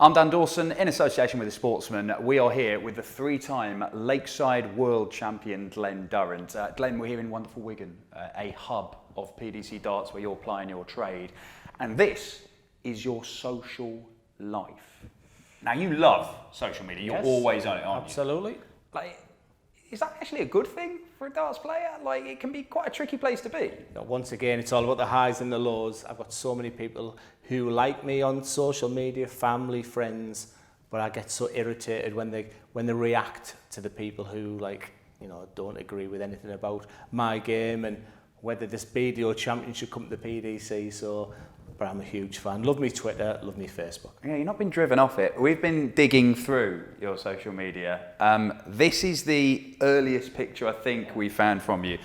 I'm Dan Dawson, in association with the Sportsman. We are here with the three-time Lakeside World Champion Glen Durrant. Glen, we're here in wonderful Wigan, a hub of PDC darts where you're plying your trade. And this is your social life. Now, you love social media. You're always on it, aren't you? Absolutely. Like, is that actually a good thing for a darts player? Like, it can be quite a tricky place to be. Once again, it's all about the highs and the lows. I've got so many people who like me on social media, family, friends, but I get so irritated when they react to the people who don't agree with anything about my game and whether this BDO champion should come to the PDC. But I'm a huge fan. Love me Twitter, love me Facebook. Yeah, you've not been driven off it. We've been digging through your social media. This is the earliest picture I think we found from you.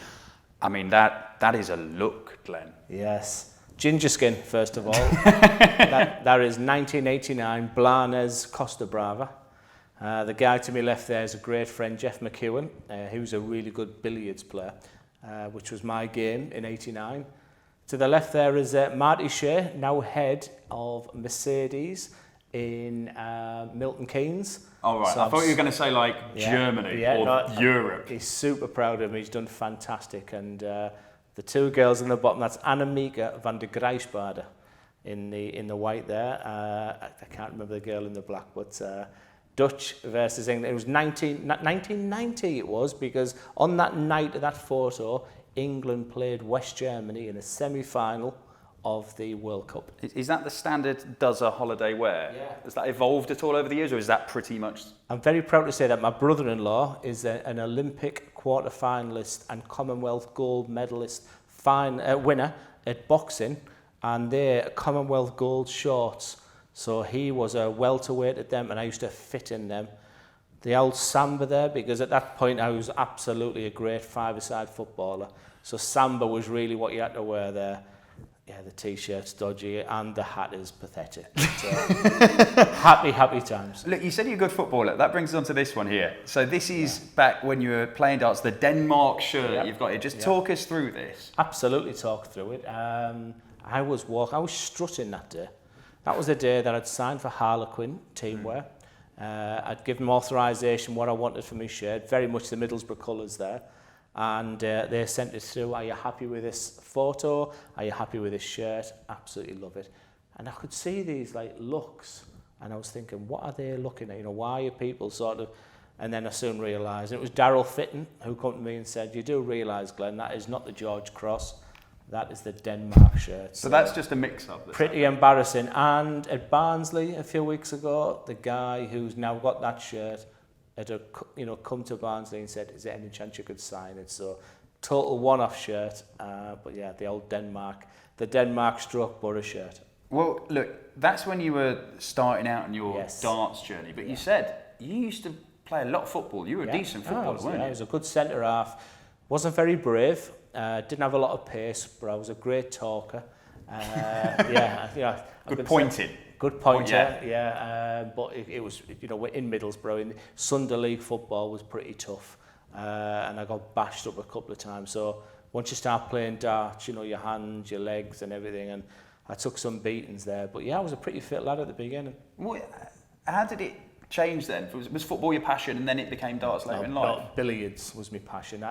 I mean, that is a look, Glen. Yes. Ginger skin, first of all. that is 1989, Blanes, Costa Brava. The guy to my left there is a great friend, Jeff McEwen, who's a really good billiards player, which was my game in 89. To the left there is Marty Shea, now head of Mercedes in Milton Keynes. Oh, right. So I thought you were going to say Germany or Europe. He's super proud of him. He's done fantastic. And the two girls in the bottom, that's Annemieke van der Grijsbade in the white there. I can't remember the girl in the black, but Dutch versus England. It was 1990 it was, because on that night of that photo, England played West Germany in a semi-final of the World Cup. Is that the standard does a holiday wear? Yeah. Has that evolved at all over the years, or is that pretty much... I'm very proud to say that my brother-in-law is an Olympic quarter-finalist and Commonwealth gold medalist winner at boxing, and they're Commonwealth gold shorts. So he was a welterweight at them, and I used to fit in them. The old Samba there, because at that point I was absolutely a great five-a-side footballer. So Samba was really what you had to wear there. Yeah, the T-shirt's dodgy and the hat is pathetic. So, happy times. Look, you said you're a good footballer. That brings us on to this one here. So this is back when you were playing darts, the Denmark shirt you've got here. Just talk us through this. Absolutely talk through it. I was strutting that day. That was the day that I'd signed for Harlequin teamwear. I'd given them authorisation what I wanted for my shirt, very much the Middlesbrough colours there. And they sent it through. Are you happy with this photo? Are you happy with this shirt? Absolutely love it. And I could see these looks, and I was thinking, what are they looking at? Why are people sort of... And then I soon realised, and it was Daryl Fitton who came to me and said, you do realise, Glenn, that is not the George Cross, that is the Denmark shirt. So that's just a mix-up. Pretty embarrassing. And at Barnsley a few weeks ago, the guy who's now got that shirt had come to Barnsley and said, is there any chance you could sign it? So total one-off shirt, but yeah, the old Denmark stroke Borough shirt. Well, look, that's when you were starting out on your darts journey, but you said you used to play a lot of football. You were a decent footballer, weren't you? I was a good centre-half. Wasn't very brave, didn't have a lot of pace, but I was a great talker. Good pointing. Good pointer, but it was, we're in Middlesbrough, in Sunday League football was pretty tough, and I got bashed up a couple of times. So once you start playing darts, your hands, your legs and everything, and I took some beatings there. But yeah, I was a pretty fit lad at the beginning. Well, how did it change then? Was football your passion and then it became darts later in life? No, billiards was my passion.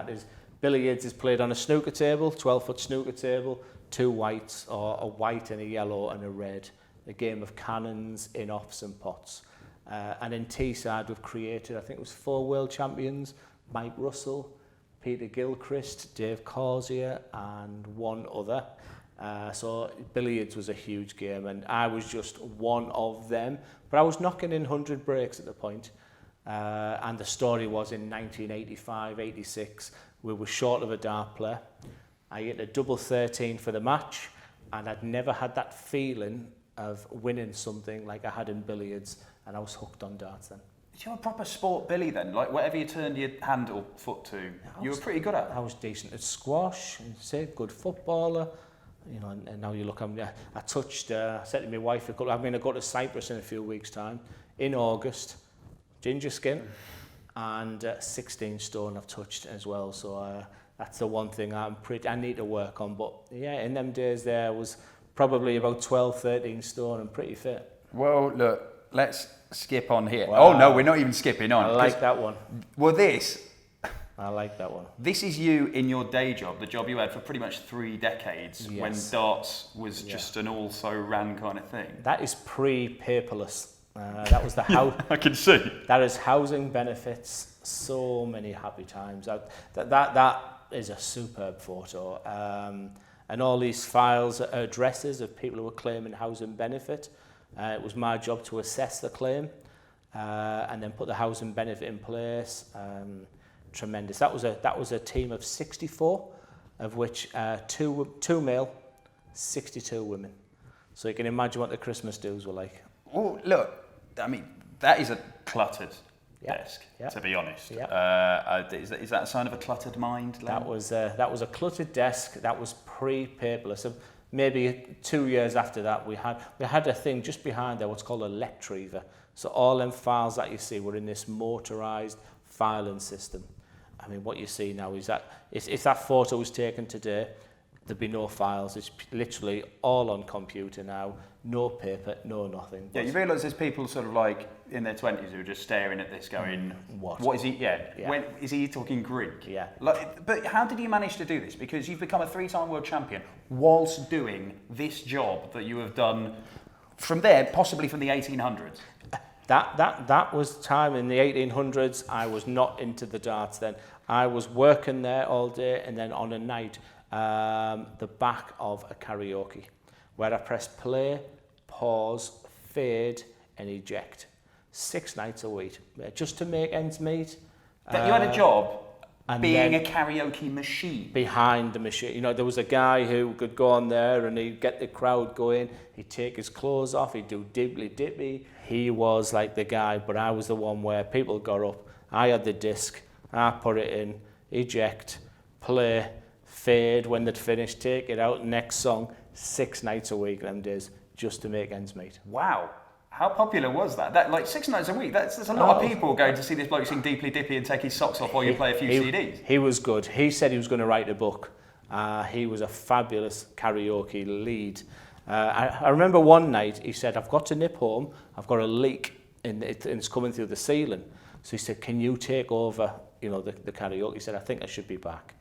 Billiards is played on a snooker table, 12-foot snooker table, two whites, or a white and a yellow and a red. A game of cannons, in-offs and pots. And in Teesside we've created, I think it was 4 world champions, Mike Russell, Peter Gilchrist, Dave Corsier and one other. So billiards was a huge game and I was just one of them. But I was knocking in 100 breaks at the point. And the story was in 1985, 86, we were short of a dart player. I hit a double 13 for the match and I'd never had that feeling of winning something like I had in billiards, and I was hooked on darts then. You were a proper sport Billy then? Like whatever you turned your hand or foot to, you were pretty good at it? I was decent at squash, and good footballer, and now you look, I touched, I said to my wife, I'm going to go to Cyprus in a few weeks' time, in August, ginger skin, and 16 stone I've touched as well, so that's the one thing I need to work on, but yeah, in them days there was probably about 12, 13 stone and pretty fit. Well, look, let's skip on here. Wow. Oh no, we're not even skipping on. I like that one. Well, I like that one. this is you in your day job, the job you had for pretty much 3 decades, Yes. when darts was just an also-ran kind of thing. That is pre-paperless. That was the house. I can see. That is housing benefits. So many happy times. That is a superb photo. And all these files are addresses of people who were claiming housing benefit. It was my job to assess the claim and then put the housing benefit in place. Tremendous. That was a team of 64, of which two male, 62 women. So you can imagine what the Christmas dues were like. Well, look, I mean, that is a cluttered desk, Yeah. to be honest. Yeah. Is that a sign of a cluttered mind, Len? That was a cluttered desk. That was pre-paperless. So maybe 2 years after that, we had a thing just behind there, what's called a Lectreaver. So all them files that you see were in this motorised filing system. I mean, what you see now is that if that photo was taken today, there'd be no files. It's literally all on computer now. No paper, no nothing. Yeah, you realise there's people sort of like in their 20s who are just staring at this going, what is he, when, is he talking Greek? Yeah. Like, but how did you manage to do this? Because you've become a 3-time world champion whilst doing this job that you have done from there, possibly from the 1800s. That was time in the 1800s. I was not into the darts then. I was working there all day, and then on a night, the back of a karaoke, where I pressed play, pause, fade, and eject. 6 nights a week, just to make ends meet. That you had a job and being a karaoke machine. Behind the machine. You know, there was a guy who could go on there and he'd get the crowd going. He'd take his clothes off. He'd do dibbly dippy. He was like the guy, but I was the one where people got up. I had the disc. I put it in, eject, play, fade when they'd finished, take it out, next song. 6 nights a week them days, just to make ends meet. Wow. How popular was that? That like 6 nights a week. There's a lot of people going to see this bloke sing Deeply Dippy and take his socks off while you play a few CDs. He was good. He said he was going to write a book. He was a fabulous karaoke lead. I remember one night he said, "I've got to nip home. I've got a leak and it's coming through the ceiling." So he said, "Can you take over, you know, the karaoke?" He said, "I think I should be back."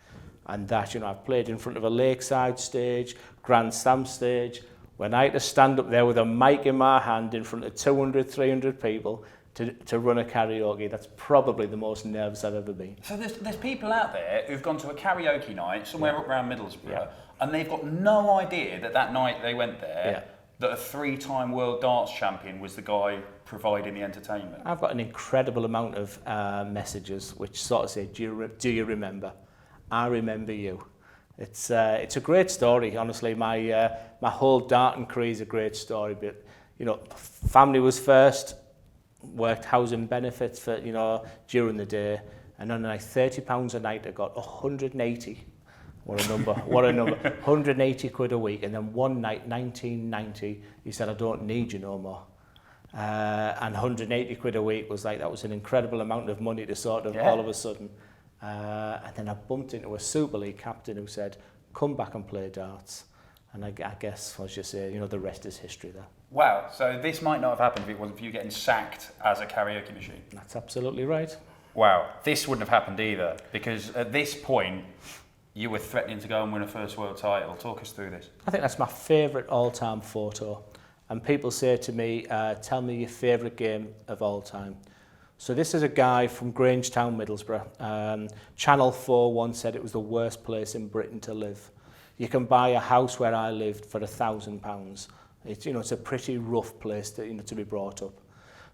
And that, you know, I've played in front of a Lakeside stage, Grand Slam stage. When I had to stand up there with a mic in my hand in front of 200, 300 people to run a karaoke, that's probably the most nervous I've ever been. So there's people out there who've gone to a karaoke night somewhere up around Middlesbrough, and they've got no idea that night they went there, that a 3-time world darts champion was the guy providing the entertainment. I've got an incredible amount of messages which sort of say, do you remember? I remember you. It's a great story, honestly. My whole darting career is a great story, but you know, family was first, worked housing benefits for, you know, during the day, and on like £30 a night I got 180. What a number, what a number. 180 quid a week, and then one night, 1990, he said, "I don't need you no more." And 180 quid a week was like, that was an incredible amount of money to sort of all of a sudden. And then I bumped into a Super League captain who said, "Come back and play darts." And I guess, as you say, you know, the rest is history there. Wow, so this might not have happened if it wasn't for you getting sacked as a karaoke machine. That's absolutely right. Wow, this wouldn't have happened either, because at this point, you were threatening to go and win a first world title. Talk us through this. I think that's my favourite all-time photo. And people say to me, "Tell me your favourite game of all time." So this is a guy from Grangetown, Middlesbrough. Channel 4 once said it was the worst place in Britain to live. You can buy a house where I lived for £1,000. It's, you know, it's a pretty rough place to, you know, to be brought up.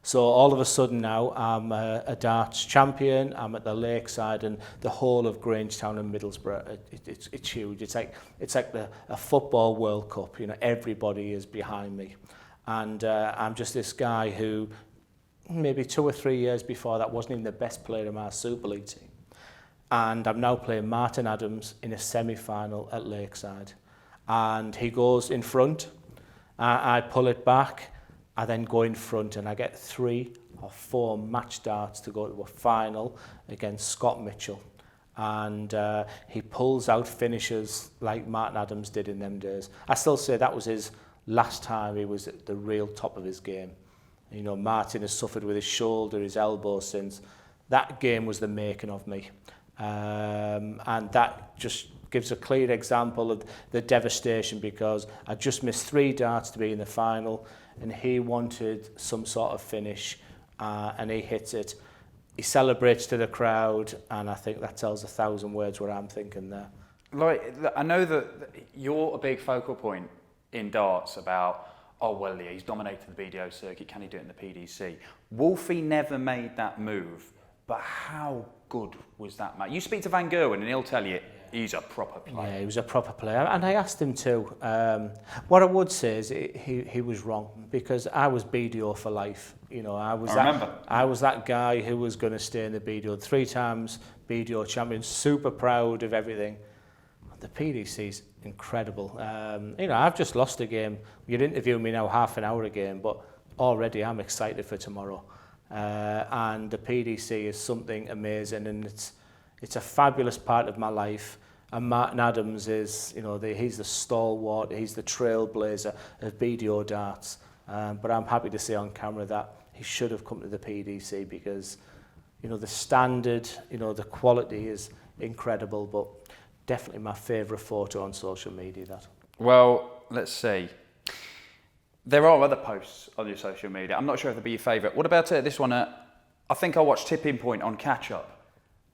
So all of a sudden now I'm a darts champion. I'm at the Lakeside, and the whole of Grangetown and Middlesbrough, it's huge. It's like a football World Cup. You know, everybody is behind me, and I'm just this guy who, maybe 2 or 3 years before that, wasn't even the best player in my Super League team. And I'm now playing Martin Adams in a semi-final at Lakeside. And he goes in front, I pull it back, I then go in front, and I get 3 or 4 match darts to go to a final against Scott Mitchell. And he pulls out finishes like Martin Adams did in them days. I still say that was his last time he was at the real top of his game. You know, Martin has suffered with his shoulder, his elbow since. That game was the making of me. And that just gives a clear example of the devastation, because I just missed 3 darts to be in the final, and he wanted some sort of finish, and he hits it. He celebrates to the crowd, and I think that tells 1,000 words what I'm thinking there. Like, I know that you're a big focal point in darts about, oh, well, yeah, he's dominated the BDO circuit, can he do it in the PDC? Wolfie never made that move, but how good was that, mate? You speak to Van Gerwen and he'll tell you he's a proper player. Yeah, he was a proper player, and I asked him too. What I would say is he was wrong, because I was BDO for life. You know, I was that guy who was going to stay in the BDO. 3 times BDO champion, super proud of everything. The PDC's incredible. You know, I've just lost a game. You're interviewing me now half an hour again, but already I'm excited for tomorrow. And the PDC is something amazing, and it's a fabulous part of my life. And Martin Adams is, you know, he's the stalwart, he's the trailblazer of BDO darts. But I'm happy to say on camera that he should have come to the PDC, because, you know, the standard, you know, the quality is incredible. But definitely my favourite photo on social media, that. Well, let's see. There are other posts on your social media. I'm not sure if they'll be your favourite. What about this one? I think I watched Tipping Point on Catch Up.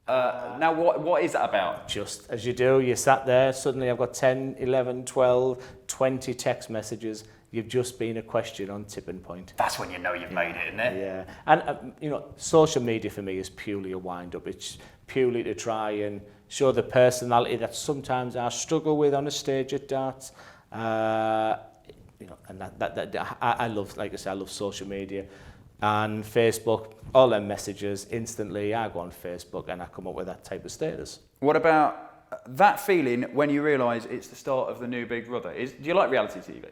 Now, what is that about? Just as you do, you sat there, suddenly I've got 10, 11, 12, 20 text messages. You've just been a question on Tipping Point. That's when you know you've made it, isn't it? Yeah. And, you know, social media for me is purely a wind-up. It's purely to try and show the personality that sometimes I struggle with on a stage at darts. You know, and I love, like I said, I love social media. And Facebook, all them messages, instantly I go on Facebook and I come up with that type of status. What about that feeling when you realise it's the start of the new Big Brother? Do you like reality TV?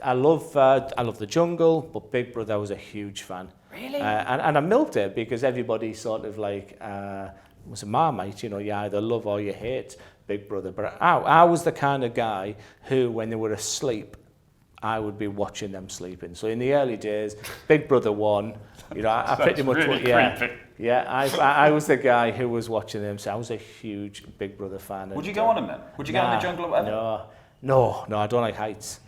I love The Jungle, but Big Brother I was a huge fan. Really? And I milked it, because everybody sort of like was a Marmite, you know, you either love or you hate Big Brother. But I was the kind of guy who, when they were asleep, I would be watching them sleeping. So in the early days, Big Brother won. You know, I pretty much really yeah. I was the guy who was watching them. So I was a huge Big Brother fan. Would you go on them then? Would you go in the jungle or whatever? No, I don't like heights.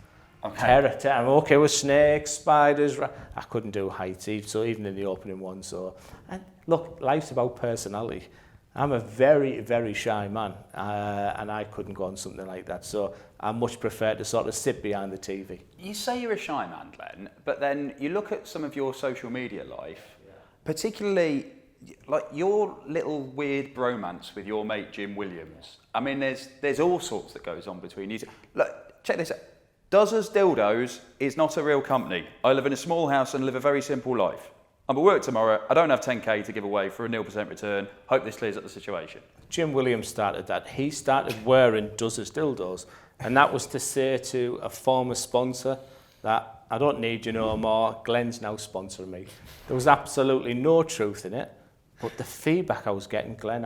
Okay. Terror. I'm okay with snakes, spiders. I couldn't do heights, so even in the opening one. So, and look, life's about personality. I'm a very, very shy man, and I couldn't go on something like that. So I much prefer to sort of sit behind the TV. You say you're a shy man, Glenn, but then you look at some of your social media life, particularly like your little weird bromance with your mate Jim Williams. I mean, there's all sorts that goes on between you. Look, check this out. Dildos is not a real company. I live in a small house and live a very simple life. I'm at work tomorrow. I don't have 10k to give away for a 0% return. Hope this clears up the situation. Jim Williams started that. He started wearing Dildos, and that was to say to a former sponsor that I don't need you no more. Glenn's now sponsoring me. There was absolutely no truth in it, but the feedback I was getting, Glenn,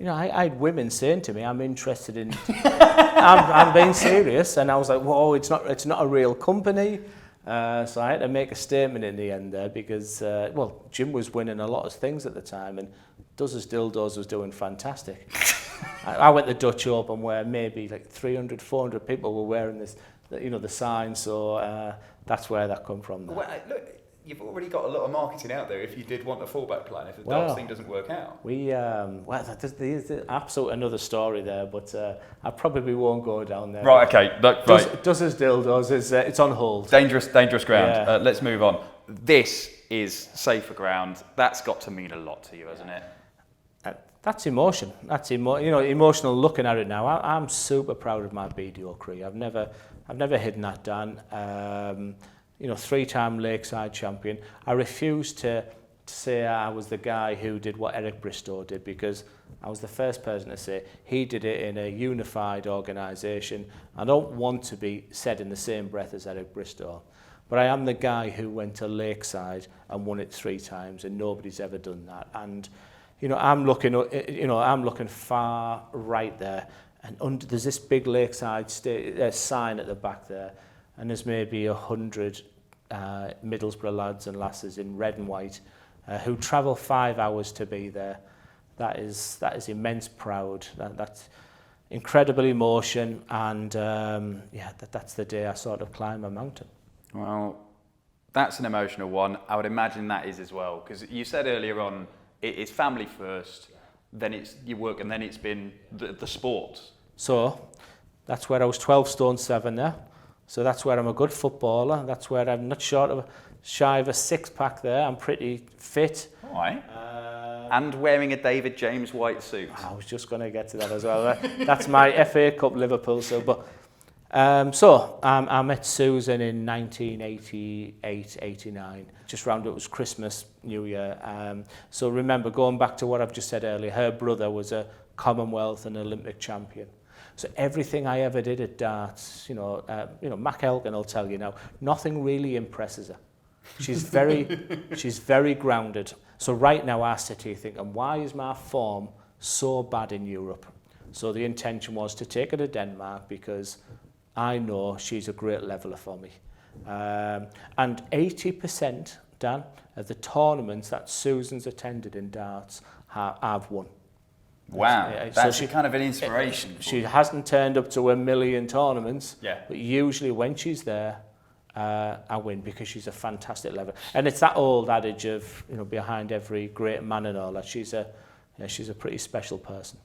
I had women saying to me, "I'm interested in." I'm being serious, and I was like, "Whoa, it's not a real company." So I had to make a statement in the end there, because, Jim was winning a lot of things at the time, and Dildos was doing fantastic. I went to the Dutch Open where maybe like 300, 400 people were wearing this, the sign, so that's where that come from. Well, look, you've already got a lot of marketing out there if you did want a fallback plan, if the darts thing doesn't work out. There's absolute another story there, but I probably won't go down there. Right, okay. Dildos is it's on hold. Dangerous ground. Yeah. Let's move on. This is safer ground. That's got to mean a lot to you, hasn't it? That's emotion. Emotional looking at it now. I'm super proud of my BDO crew. I've never hidden that, Dan. 3-time Lakeside champion. I refuse to say I was the guy who did what Eric Bristow did, because I was the first person to say he did it in a unified organisation. I don't want to be said in the same breath as Eric Bristow, but I am the guy who went to Lakeside and won it 3 times, and nobody's ever done that. And I'm looking far right there, and there's this big Lakeside sign at the back there, and there's maybe 100 Middlesbrough lads and lasses in red and white who travel 5 hours to be there. That is immense proud. That's incredible emotion, and that's the day I sort of climb a mountain. Well, that's an emotional one. I would imagine that is as well, because you said earlier on it's family first, then it's your work, and then it's been the sport. So that's where I was 12 stone 7 there. So that's where I'm a good footballer. That's where I'm not shy of a six-pack there. I'm pretty fit. All right. And wearing a David James white suit. I was just going to get to that as well. That's my FA Cup Liverpool. I met Susan in 1988, 89. Just round it was Christmas, New Year. So remember, going back to what I've just said earlier, her brother was a Commonwealth and Olympic champion. So everything I ever did at darts, Mac Elkin will tell you now, nothing really impresses her. She's very grounded. So right now I sit here thinking, why is my form so bad in Europe? So the intention was to take her to Denmark because I know she's a great leveller for me. And 80%, Dan, of the tournaments that Susan's attended in darts, I've won. Wow, that's kind of an inspiration. She hasn't turned up to 1 million tournaments, yeah. But usually when she's there, I win because she's a fantastic leveller. And it's that old adage of, behind every great man and all that, she's a pretty special person.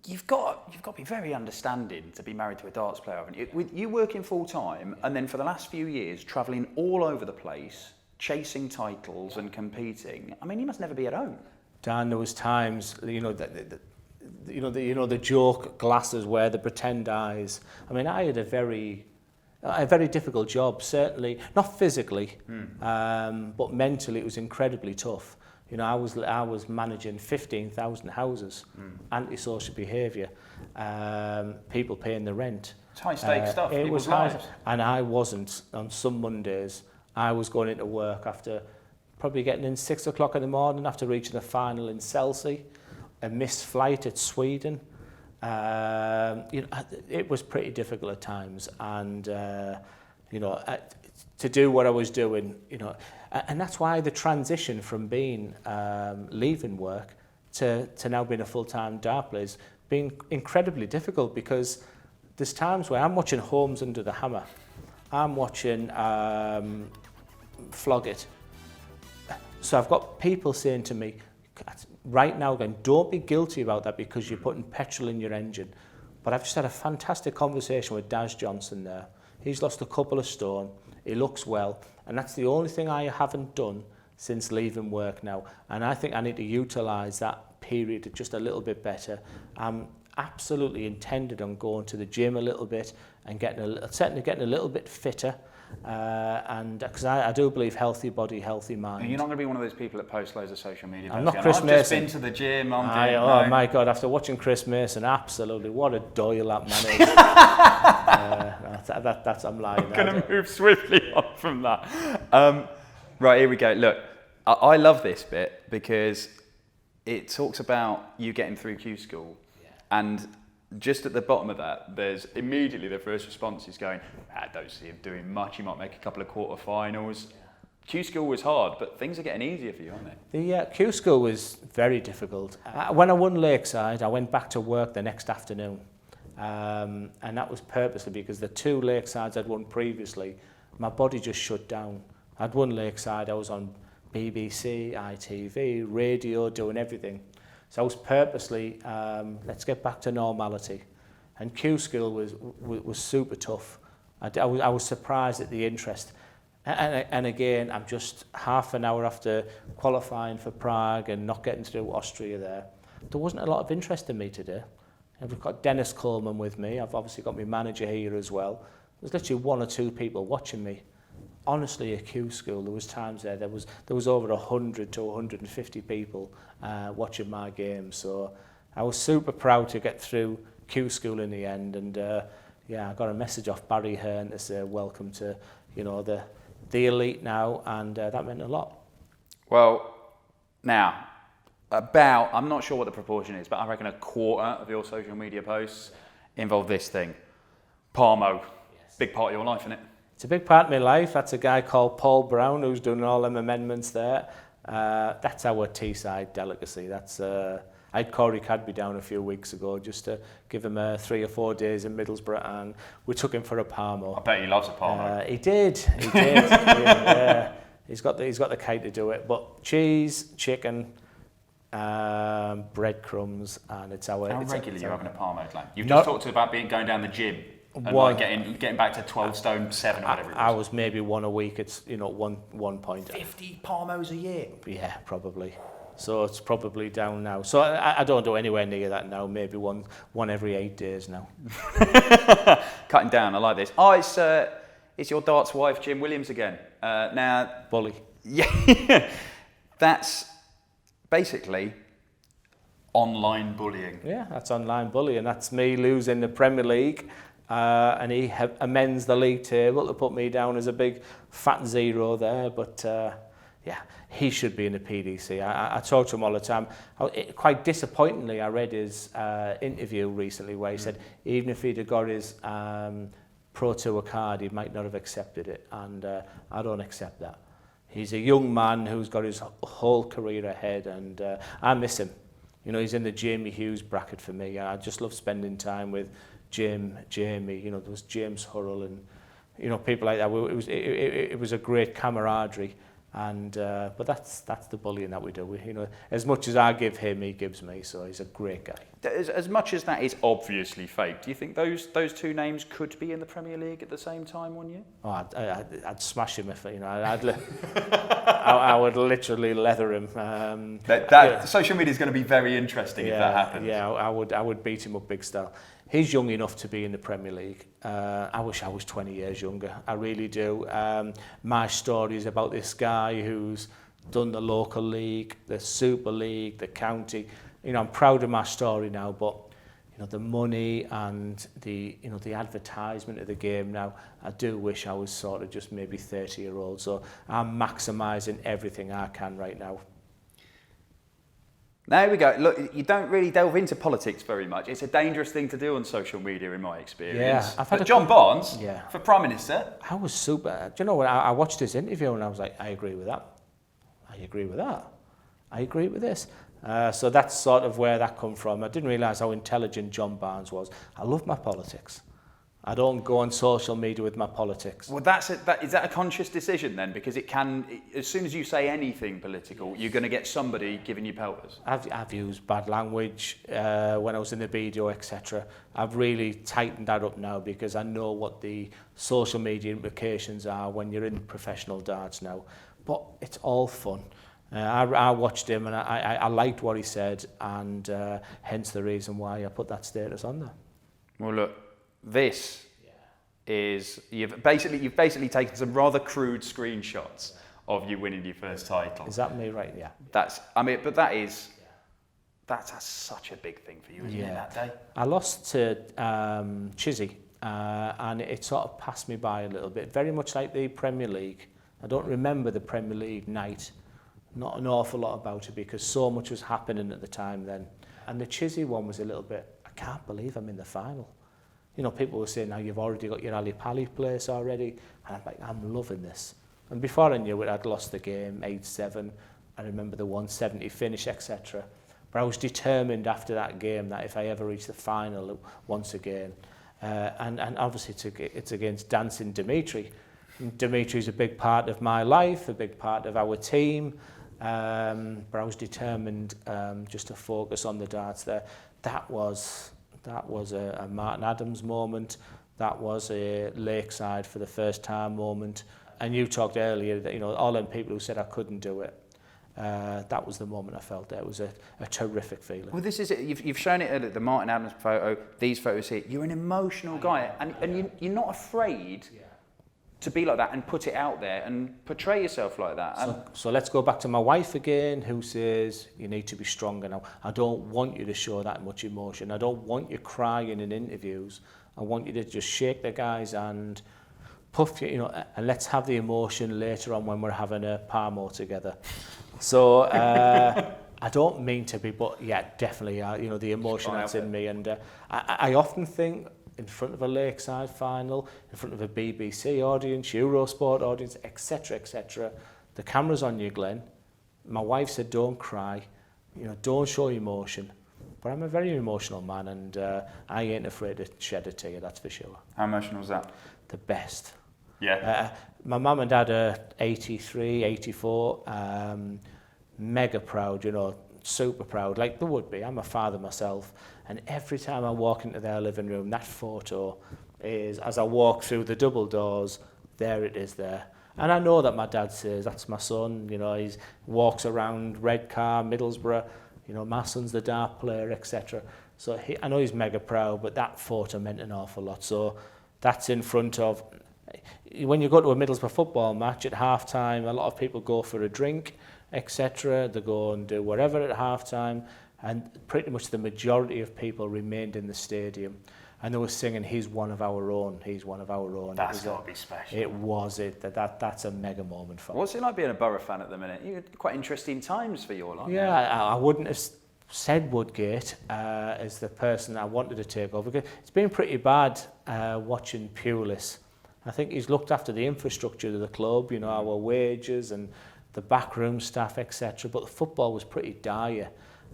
You've got to be very understanding to be married to a darts player, haven't you? With you working full time, and then for the last few years travelling all over the place, chasing titles and competing. I mean, you must never be at home. Dan, there was times, the joke glasses wear the pretend eyes. I mean, I had a very difficult job, certainly not physically, but mentally it was incredibly tough. I was managing 15,000 houses, antisocial behaviour, people paying the rent. It's high stakes stuff. It was high, and I wasn't. On some Mondays, I was going into work after probably getting in 6 o'clock in the morning after reaching the final in Chelsea, a missed flight at Sweden. It was pretty difficult at times, and to do what I was doing, and that's why the transition from being leaving work to now being a full-time dart player has been incredibly difficult, because there's times where I'm watching Homes Under the Hammer, I'm watching Flog It. So I've got people saying to me right now, going, don't be guilty about that because you're putting petrol in your engine. But I've just had a fantastic conversation with Daz Johnson there. He's lost a couple of stone. He looks well. And that's the only thing I haven't done since leaving work now. And I think I need to utilise that period just a little bit better. I'm absolutely intended on going to the gym a little bit and getting a little bit fitter. And because I do believe healthy body, healthy mind. You're not going to be one of those people that post loads of social media. I'm not Chris Mason. I've just been to the gym. Oh my God! After watching Chris Mason, absolutely, what a doyle that man is. That's I'm lying. I'm going to move swiftly on from that. Right, here we go. Look, I love this bit because it talks about you getting through Q school, and just at the bottom of that, there's immediately the first response is going, I don't see him doing much, he might make a couple of quarterfinals. Q school was hard, but things are getting easier for you, aren't they? The Q school was very difficult. When I won Lakeside, I went back to work the next afternoon. And that was purposely because the 2 Lakesides I'd won previously, my body just shut down. I'd won Lakeside, I was on BBC, ITV, radio, doing everything. So I was purposely, let's get back to normality. And Q school was super tough. I was surprised at the interest. And again, I'm just half an hour after qualifying for Prague and not getting through Austria there. There wasn't a lot of interest in me today. I've got Dennis Coleman with me. I've obviously got my manager here as well. There's literally 1 or 2 people watching me. Honestly, at Q school, there was times there was over 100 to 150 people watching my game. So I was super proud to get through Q school in the end. And I got a message off Barry Hearn to say welcome to the elite now, and that meant a lot. Well, now I'm not sure what the proportion is, but I reckon a quarter of your social media posts involve this thing. Parmo, big part of your life, isn't it? It's a big part of my life. That's a guy called Paul Brown who's doing all them amendments there. That's our Teesside delicacy. That's I had Corey Cadby down a few weeks ago just to give him 3 or 4 days in Middlesbrough, and we took him for a Parmo. I bet he loves a Parmo. He did. Yeah. He's got the kite to do it. But cheese, chicken, breadcrumbs, and it's our... How regularly are you having a Parmo, Glenn? You've Not- just talked about going down the gym and One- like getting back to 12 stone 7 or whatever it I was. was maybe 1 a week. It's, one point. 50 Parmos a year. Yeah, probably. So it's probably down now. So I don't do anywhere near that now. Maybe one every 8 days now. Cutting down, I like this. Oh, it's your darts wife, Jim Williams again. Now, Bully. yeah, that's basically online bullying. Yeah, that's online bullying. That's me losing the Premier League, and he amends the league table to put me down as a big fat 0 there. But yeah, he should be in the PDC. I talk to him all the time. Quite disappointingly, I read his interview recently where he said even if he'd have got his Pro Tour card, he might not have accepted it, and I don't accept that. He's a young man who's got his whole career ahead, and I miss him. He's in the Jamie Hughes bracket for me. I just love spending time with Jamie. There was James Hurrell and people like that. It was a great camaraderie. And but that's the bullying that we do. As much as I give him, he gives me. So he's a great guy. As much as that is obviously fake, do you think those two names could be in the Premier League at the same time one year? Oh, I'd smash him if I would literally leather him. Social media is going to be very interesting if that happens. Yeah, I would beat him up big style. He's young enough to be in the Premier League. I wish I was 20 years younger. I really do. My story is about this guy who's done the local league, the Super League, the county. I'm proud of my story now, but the money and the advertisement of the game now, I do wish I was sort of just maybe 30-year-old. So I'm maximising everything I can right now. There we go. Look, you don't really delve into politics very much. It's a dangerous thing to do on social media, in my experience. Yeah, but John Barnes, Yeah. for Prime Minister. I was super... Do you know what? I watched this interview and I was like, I agree with that. I agree with that. I agree with this. So that's sort of where that come from. I didn't realise how intelligent John Barnes was. I love my politics. I don't go on social media with my politics. Well, is that a conscious decision then? Because it can, as soon as you say anything political, you're going to get somebody giving you pelters. I've used bad language when I was in the BDO, etc. I've really tightened that up now because I know what the social media implications are when you're in professional darts now. But it's all fun. I watched him and I liked what he said, and hence the reason why I put that status on there. Well, look. This is you've basically taken some rather crude screenshots of you winning your first title. Is that me right? Yeah. That's such a big thing for you, isn't it, that day? I lost to Chizzy, and it sort of passed me by a little bit. Very much like the Premier League. I don't remember the Premier League night. Not an awful lot about it because so much was happening at the time then. And the Chizzy one was a little bit. I can't believe I'm in the final. People were saying, now you've already got your Ali Pali place already. And I'm like, I'm loving this. And before I knew it, I'd lost the game, 8-7. I remember the 170 finish, etc. But I was determined after that game that if I ever reached the final once again, and obviously it's against Dancing Dimitri. Dimitri's a big part of my life, a big part of our team. But I was determined just to focus on the darts there. That was a Martin Adams moment. That was a Lakeside for the first time moment. And you talked earlier that all them people who said I couldn't do it. That was the moment I felt there. It was a terrific feeling. Well, this is it. You've shown it at the Martin Adams photo. These photos here. You're an emotional guy, and you're not afraid to be like that and put it out there and portray yourself like that. So let's go back to my wife again, who says you need to be stronger now. I don't want you to show that much emotion. I don't want you crying in interviews. I want you to just shake the guy's hand, puff you, and let's have the emotion later on when we're having a Parmo together. So I don't mean to be, but yeah, definitely, the emotion that's in me. And I often think in front of a Lakeside final, in front of a BBC audience, Eurosport audience, etc., etc. The camera's on you, Glenn. My wife said, don't cry, you know, don't show emotion. But I'm a very emotional man, and I ain't afraid to shed a tear, that's for sure. How emotional was that? The best. Yeah. My mum and dad are 83, 84, mega proud, you know, super proud, like they would be. I'm a father myself, and every time I walk into their living room, that photo is, as I walk through the double doors, there it is there. And I know that my dad says, that's my son, you know, he walks around Redcar, Middlesbrough, you know, my son's the dart player, etc. So I know he's mega proud, but that photo meant an awful lot. So that's in front of, when you go to a Middlesbrough football match at half-time, a lot of people go for a drink, etc. They go and do whatever at half-time, and pretty much the majority of people remained in the stadium. And they were singing, he's one of our own, he's one of our own. That's got to be special. It was that's a mega moment for me. What's it like being a Borough fan at the minute? You had quite interesting times for your life. Yeah, I wouldn't have said Woodgate as the person I wanted to take over. It's been pretty bad watching Pulis. I think he's looked after the infrastructure of the club, you know, our wages and the backroom staff, etc. But the football was pretty dire.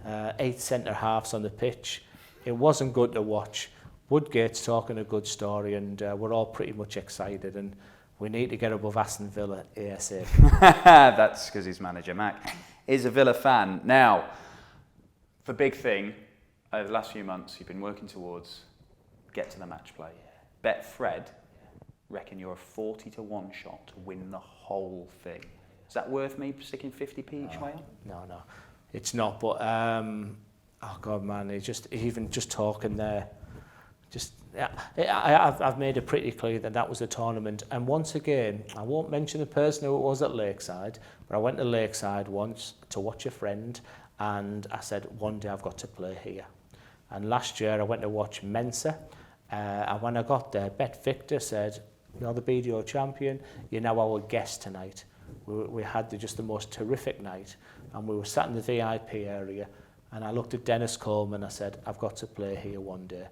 8 centre-halves on the pitch. It wasn't good to watch. Woodgate's talking a good story, and we're all pretty much excited, and we need to get above Aston Villa ASAP. That's because his manager, Mac, is a Villa fan. Now, the big thing over the last few months you've been working towards, get to the match play. Betfred reckon you're a 40-1 shot to win the whole thing. Is that worth me sticking 50p each way on? No, it's not. But oh God, man, even just talking there, I've made it pretty clear that was the tournament. And once again, I won't mention the person who it was at Lakeside, but I went to Lakeside once to watch a friend, and I said, one day I've got to play here. And last year I went to watch Mensa, and when I got there, Bet Victor said, you're the BDO champion, you're now our guest tonight. We had just the most terrific night, and we were sat in the VIP area, and I looked at Dennis Coleman, I said, I've got to play here one day.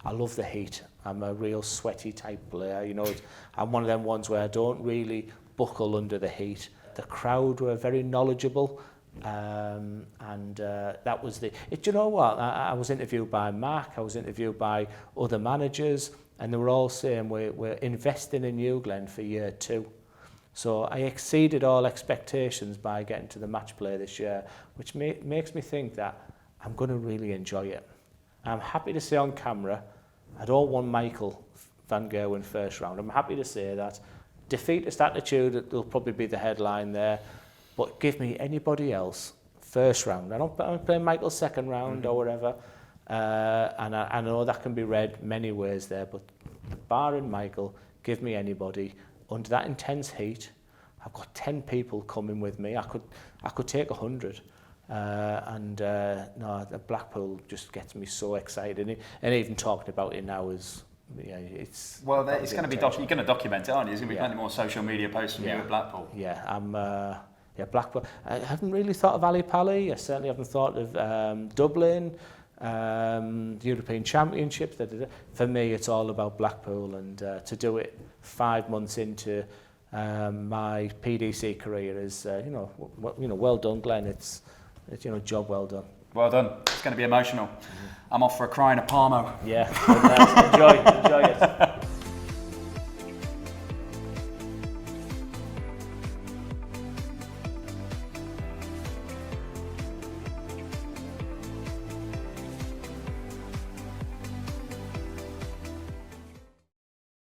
I love the heat. I'm a real sweaty type player. You know, I'm one of them ones where I don't really buckle under the heat. The crowd were very knowledgeable, and that was the... Do you know what? I was interviewed by Mark, I was interviewed by other managers, and they were all saying we're investing in you, Glenn, for year 2. So I exceeded all expectations by getting to the match play this year, which makes me think that I'm going to really enjoy it. I'm happy to say on camera, I don't want Michael van Gerwen first round. I'm happy to say that. Defeatist attitude will probably be the headline there, but give me anybody else first round. I'm playing Michael second round or whatever, and I know that can be read many ways there, but barring Michael, give me anybody. Under that intense heat, I've got 10 people coming with me. I could take 100. No, the Blackpool just gets me so excited, and even talking about it now is, yeah, it's... Well, it's going to be, you're going to document it, aren't you? There's going to be plenty more social media posts from you at Blackpool. Yeah, I'm, Blackpool. I haven't really thought of Ali Pali. I certainly haven't thought of Dublin, European Championships. For me, it's all about Blackpool, and to do it 5 months into my PDC career is, well done, Glenn. It's job well done. Well done. It's going to be emotional. I'm off for a cry in a Parmo. Yeah, enjoy.